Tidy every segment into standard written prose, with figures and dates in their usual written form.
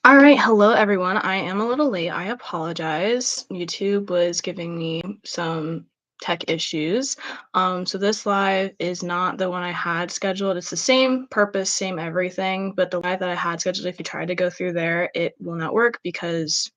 All right, hello everyone. I am a little late. I apologize. YouTube was giving me some tech issues. So this live is not the one I had scheduled. It's the same purpose, same everything, but the live that I had scheduled, if you try to go through there, it will not work because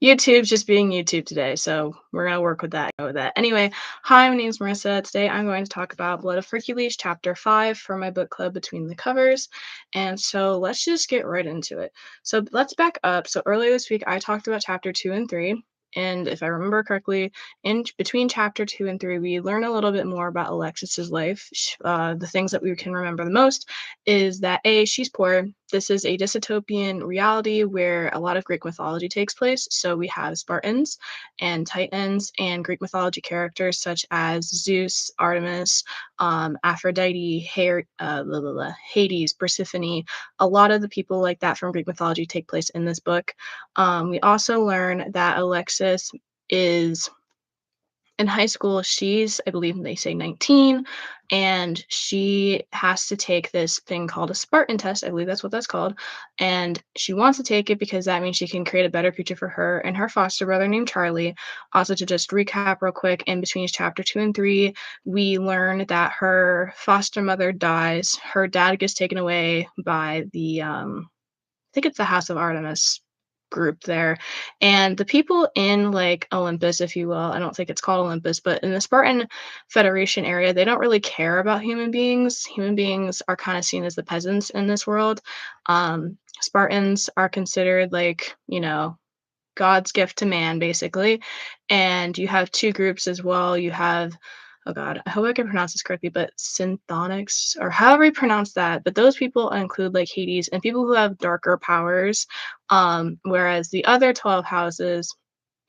YouTube's just being YouTube today, so we're gonna work with that. Go with that. Anyway, hi, my name is Marissa. Today I'm going to talk about Blood of Hercules, Chapter 5 for my book club Between the Covers. And so let's just get right into it. So let's back up. So earlier this week I talked about Chapter 2 and 3. And if I remember correctly, in between chapter 2 and 3, we learn a little bit more about Alexis's life. The things that we can remember the most is that A, she's poor. This is a dystopian reality where a lot of Greek mythology takes place. So we have Spartans and Titans and Greek mythology characters such as Zeus, Artemis, Aphrodite, Hades, Persephone. A lot of the people like that from Greek mythology take place in this book. We also learn that Alexis is in high school. She's, I believe they say 19, and she has to take this thing called a Spartan test. I believe that's what that's called. And she wants to take it because that means she can create a better future for her and her foster brother named Charlie. Also, to just recap real quick, in between chapter 2 and 3, we learn that her foster mother dies. Her dad gets taken away by I think it's the House of Artemis group there. And the people in like Olympus, if you will, I don't think it's called Olympus, but in the Spartan Federation area, they don't really care about human beings. Human beings are kind of seen as the peasants in this world. Spartans are considered like, God's gift to man, basically. And you have two groups as well. You have, oh God, I hope I can pronounce this correctly, but Synthonics, or however you pronounce that. But those people include like Hades and people who have darker powers. Whereas the other 12 houses,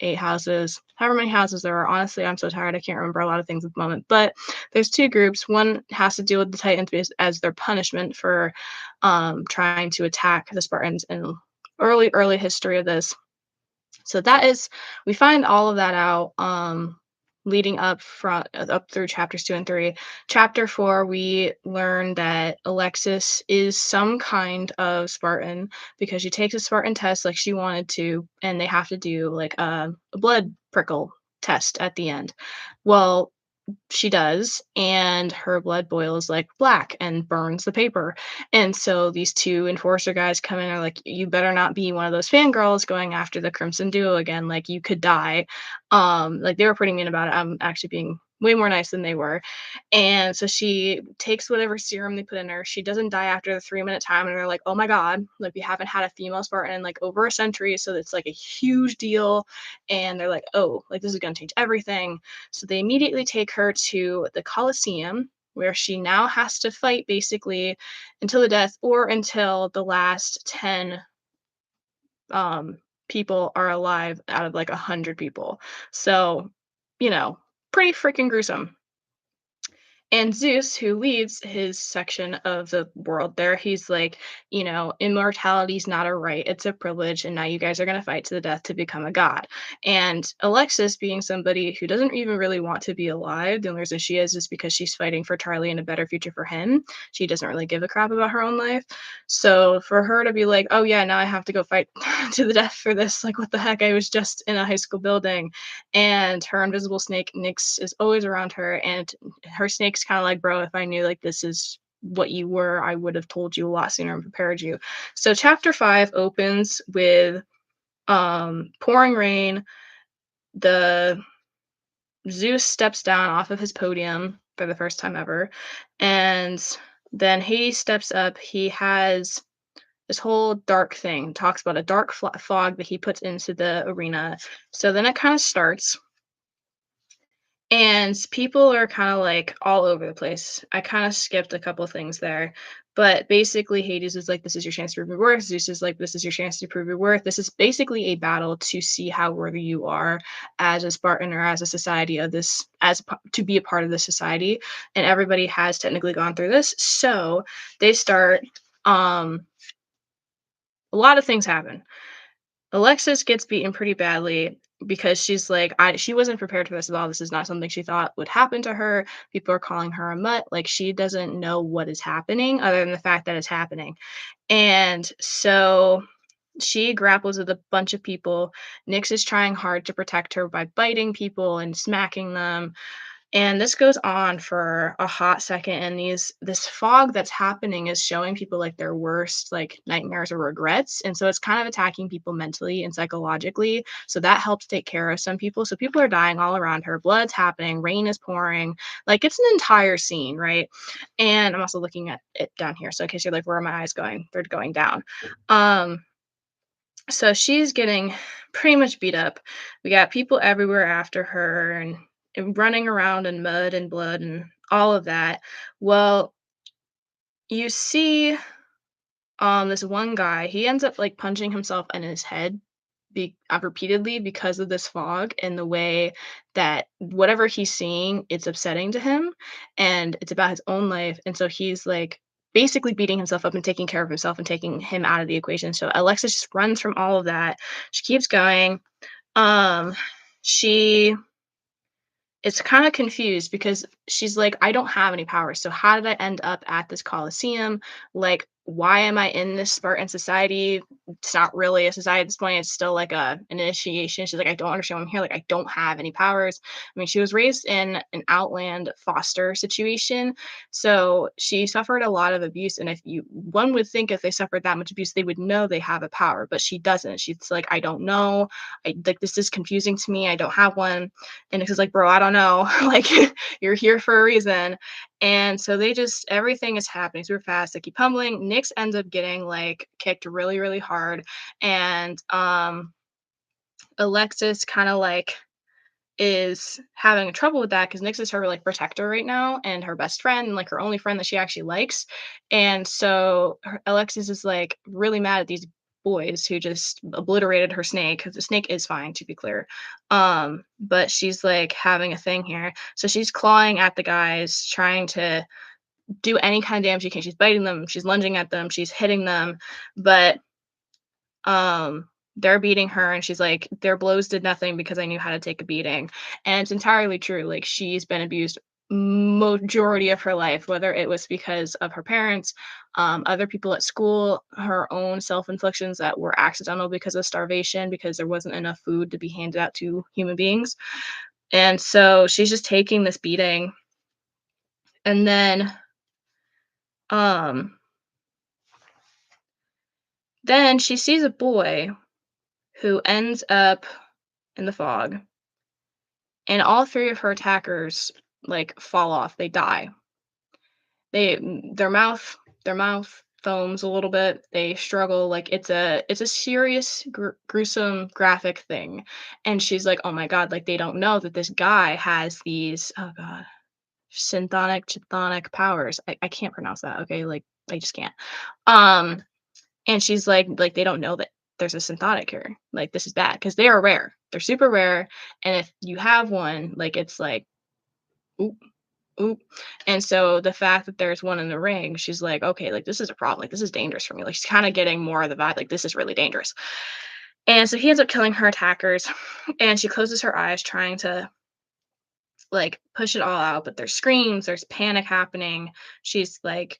8 houses, however many houses there are. Honestly, I'm so tired. I can't remember a lot of things at the moment. But there's two groups. One has to deal with the Titans as their punishment for trying to attack the Spartans in early history of this. So that is, we find all of that out leading up through chapters 2 and 3. Chapter 4, we learn that Alexis is some kind of Spartan because she takes a Spartan test like she wanted to, and they have to do like a blood prickle test at the end. Well, she does, and her blood boils like black and burns the paper. And so these two enforcer guys come in and are like, you better not be one of those fangirls going after the Crimson Duo again. Like, you could die. Like, they were pretty mean about it. I'm actually being way more nice than they were. And so she takes whatever serum they put in her. She doesn't die after the 3 minute time. And they're like, oh my God, like, we haven't had a female Spartan in like over a century. So it's like a huge deal. And they're like, oh, like, this is going to change everything. So they immediately take her to the Colosseum, where she now has to fight basically until the death or until the last 10 um, people are alive out of like 100 people. So, you know, pretty freaking gruesome. And Zeus, who leads his section of the world there, he's like, immortality's not a right, it's a privilege, and now you guys are going to fight to the death to become a god. And Alexis, being somebody who doesn't even really want to be alive, the only reason she is because she's fighting for Charlie and a better future for him. She doesn't really give a crap about her own life. So for her to be like, oh yeah, now I have to go fight to the death for this, like, what the heck? I was just in a high school building. And her invisible snake, Nyx, is always around her, and her snake's kind of like, bro, if I knew like this is what you were, I would have told you a lot sooner and prepared you. So chapter 5 opens with pouring rain. The Zeus steps down off of his podium for the first time ever, and then Hades steps up. He has this whole dark thing, talks about a dark fog that he puts into the arena. So then it kind of starts. And people are kind of like all over the place. I kind of skipped a couple things there. But basically, Hades is like, this is your chance to prove your worth. Zeus is like, this is your chance to prove your worth. This is basically a battle to see how worthy you are as a Spartan or as a society of this, to be a part of the society. And everybody has technically gone through this. So they start, a lot of things happen. Alexis gets beaten pretty badly because she's like, she wasn't prepared for this at all. This is not something she thought would happen to her. People are calling her a mutt. Like, she doesn't know what is happening other than the fact that it's happening. And so She grapples with a bunch of people. Nyx is trying hard to protect her by biting people and smacking them, and this goes on for a hot second, and this fog that's happening is showing people like their worst like nightmares or regrets. And so it's kind of attacking people mentally and psychologically. So that helps take care of some people. So people are dying all around her. Blood's happening, rain is pouring. Like it's an entire scene, right? And I'm also looking at it down here. So in case you're like, where are my eyes going? They're going down. Um, so she's getting pretty much beat up. We got people everywhere after her and running around in mud and blood and all of that. Well, you see this one guy, he ends up like punching himself in his head repeatedly because of this fog and the way that whatever he's seeing, it's upsetting to him and it's about his own life. And so he's like basically beating himself up and taking care of himself and taking him out of the equation. So Alexis just runs from all of that. She keeps going. Um, she it's kinda confused because she's like, "I don't have any powers, so how did I end up at this Colosseum? Like, why am I in this Spartan society? It's not really a society at this point, it's still like an initiation." She's like, "I don't understand why I'm here, like, I don't have any powers." I mean, she was raised in an outland foster situation, so she suffered a lot of abuse, and if you one would think if they suffered that much abuse, they would know they have a power, but she doesn't. She's like, "I don't know. This is confusing to me, I don't have one." And it's just like, bro, I don't know. Like, you're here for a reason. And so they just, everything is happening super fast. They keep humbling. Nyx ends up getting like kicked really, really hard. And Alexis kind of like is having trouble with that because Nyx is her like protector right now and her best friend and like her only friend that she actually likes. And so Alexis is like really mad at these boys who just obliterated her snake because the snake is fine to be clear. But she's like having a thing here. So she's clawing at the guys, trying to do any kind of damage she can. She's biting them, she's lunging at them, she's hitting them, but they're beating her and she's like, their blows did nothing because I knew how to take a beating. And it's entirely true. Like she's been abused majority of her life, whether it was because of her parents, other people at school, her own self-inflictions that were accidental because of starvation, because there wasn't enough food to be handed out to human beings. And so she's just taking this beating. And um then she sees a boy who ends up in the fog, and all three of her attackers like fall off, they die. Their mouth foams a little bit, they struggle, like it's a serious gruesome graphic thing. And she's like, oh my god, like they don't know that this guy has these, oh god, chthonic powers. I can't pronounce that, okay, like I just can't. um and she's like they don't know that there's a synthotic here, like this is bad because they are rare, they're super rare. And if you have one, like it's like, oop, oop. And so the fact that there's one in the ring, she's like, okay, like this is a problem. Like this is dangerous for me. Like she's kind of getting more of the vibe, like this is really dangerous. And so he ends up killing her attackers, and she closes her eyes, trying to like push it all out. But there's screams, there's panic happening. She's like,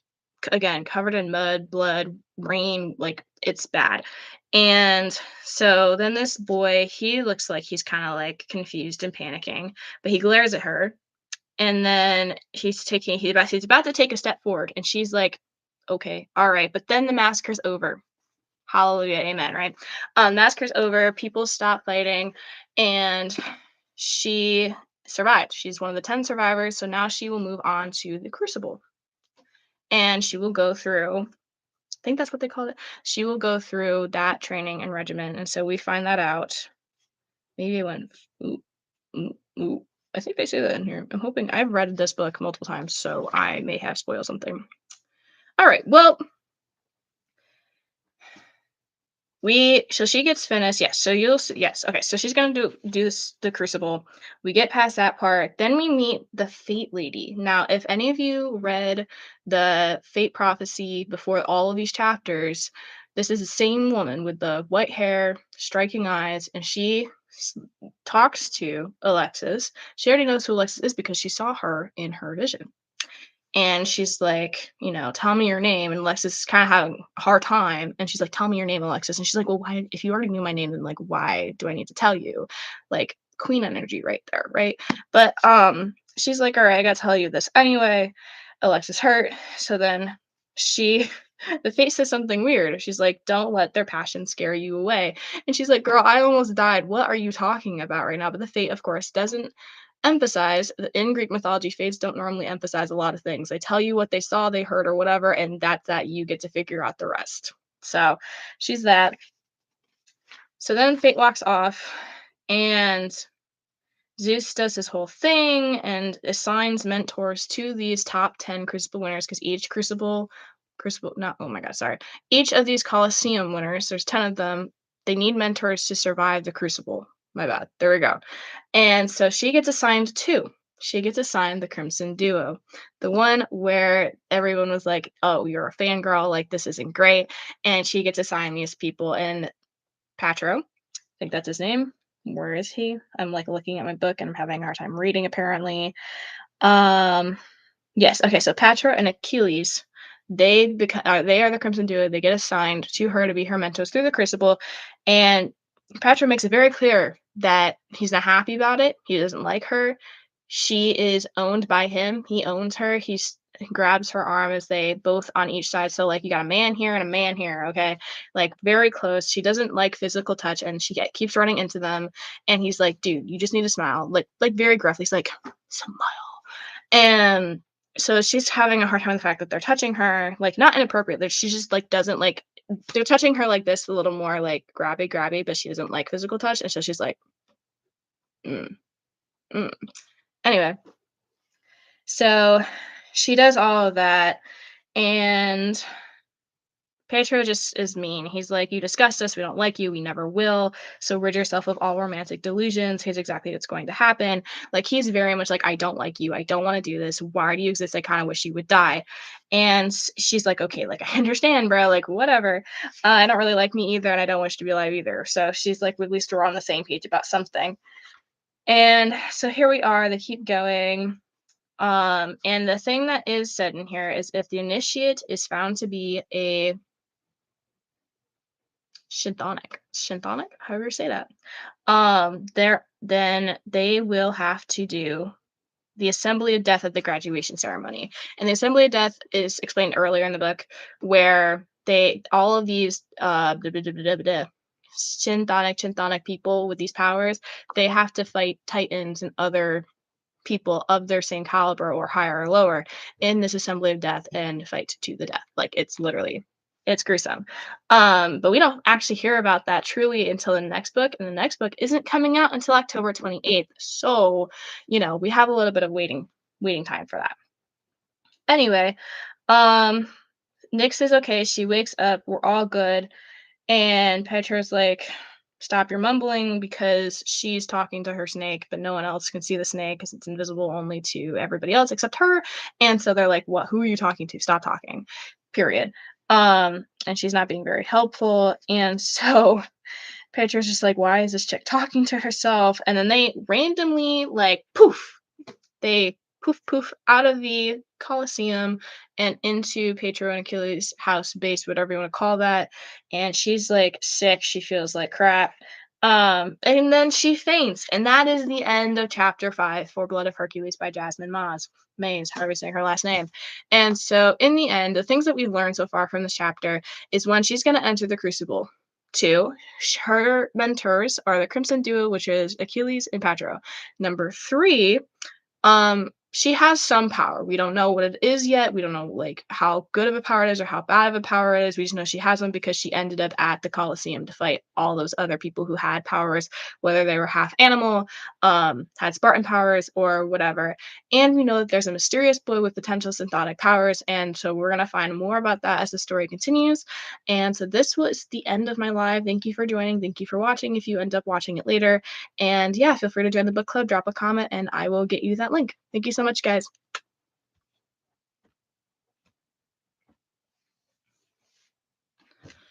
again, covered in mud, blood, rain, like it's bad. And so then this boy, he looks like he's kind of like confused and panicking, but he glares at her, and then he's about to take a step forward, and she's like, "Okay, all right." But then the massacre's over. Hallelujah, amen, right? Massacre's over, people stop fighting, and she survived. She's one of the 10 survivors, so now she will move on to the Crucible, and she will go through, I think that's what they call it. She will go through that training and regimen, and so we find that out. Maybe I went, ooh, ooh, ooh. I think they say that in here. I'm hoping, I've read this book multiple times, so I may have spoiled something. All right. Well, so she gets finished. Yes. So yes. Okay. So she's gonna do this, the Crucible. We get past that part. Then we meet the Fate Lady. Now, if any of you read the Fate prophecy before all of these chapters, this is the same woman with the white hair, striking eyes, and she talks to Alexis. She already knows who Alexis is because she saw her in her vision. And she's like, "Tell me your name." And Alexis is kind of having a hard time. And she's like, "Tell me your name, Alexis." And she's like, "Well, why, if you already knew my name, then like, why do I need to tell you?" Like, queen energy right there, right? But she's like, "All right, I gotta tell you this anyway." Alexis hurt. So then she, the face says something weird. She's like, "Don't let their passion scare you away." And she's like, "Girl, I almost died. What are you talking about right now?" But the fate, of course, doesn't emphasize. In Greek mythology, fates don't normally emphasize a lot of things. They tell you what they saw, they heard, or whatever, and that's that. You get to figure out the rest. So she's that. So then fate walks off, and Zeus does his whole thing and assigns mentors to these top 10 Crucible winners, because each Crucible, not, oh my God, sorry. Each of these Colosseum winners, there's 10 of them, they need mentors to survive the Crucible. My bad. There we go. And so she gets assigned two. She gets assigned the Crimson Duo, the one where everyone was like, "Oh, you're a fangirl, like this isn't great." And she gets assigned these people, and Patro, think that's his name. Where is he? I'm like looking at my book and I'm having a hard time reading apparently. Um yes, okay, so Patra and Achilles, they are the Crimson Duo. They get assigned to her to be her mentors through the Crucible, and Patra makes it very clear that he's not happy about it. He doesn't like her. She is owned by him. He owns her. He grabs her arm as they both on each side. So like you got a man here and a man here, okay? Like very close. She doesn't like physical touch, and she keeps running into them. And he's like, "Dude, you just need to smile." Like very gruffly. He's like, "Smile." And so she's having a hard time with the fact that they're touching her, like not inappropriate. That she just like doesn't like, they're touching her like this, a little more like grabby, grabby, but she doesn't like physical touch. And so she's like, mm, mm. Anyway, so she does all of that, and Pedro just is mean. He's like, "You disgust us. We don't like you. We never will. So rid yourself of all romantic delusions. Here's exactly what's going to happen." Like, he's very much like, "I don't like you. I don't want to do this. Why do you exist? I kind of wish you would die." And she's like, "Okay, like, I understand, bro. Like, whatever. I don't really like me either, and I don't wish to be alive either." So she's like, at least we're on the same page about something. And so here we are. They keep going. And the thing that is said in here is, if the initiate is found to be a Shinthonic, however you say that. There then they will have to do the Assembly of Death at the graduation ceremony. And the Assembly of Death is explained earlier in the book, where they all of these Shinthonic people with these powers, they have to fight Titans and other people of their same caliber or higher or lower in this Assembly of Death and fight to the death. Like, it's literally, it's gruesome. But we don't actually hear about that truly until the next book, and the next book isn't coming out until October 28th. So, we have a little bit of waiting time for that. Anyway, um Nyx is okay. She wakes up, we're all good. And Petra's like, "Stop your mumbling," because she's talking to her snake, but no one else can see the snake because it's invisible only to everybody else except her. And so they're like, "What? Who are you talking to? Stop talking." Period. And she's not being very helpful. And so Petra's just like, "Why is this chick talking to herself?" And then they randomly, like, poof, they poof poof out of the Colosseum and into Pedro and Achilles' house, base, whatever you want to call that. And she's like sick. She feels like crap. And then she faints. And that is the end of chapter 5, For Blood of Hercules by Jasmine Mays, however you say her last name. And so in the end, the things that we've learned so far from this chapter is, one, she's going to enter the Crucible. Two, her mentors are the Crimson Duo, which is Achilles and Pedro. Number three, she has some power. We don't know what it is yet. We don't know like how good of a power it is or how bad of a power it is. We just know she has one because she ended up at the Colosseum to fight all those other people who had powers, whether they were half animal, had Spartan powers, or whatever. And we know that there's a mysterious boy with potential synthetic powers, and so we're gonna find more about that as the story continues. And so this was the end of my live. Thank you for joining. Thank you for watching. If you end up watching it later, and yeah, feel free to join the book club, drop a comment, and I will get you that link. Thank you so much, guys.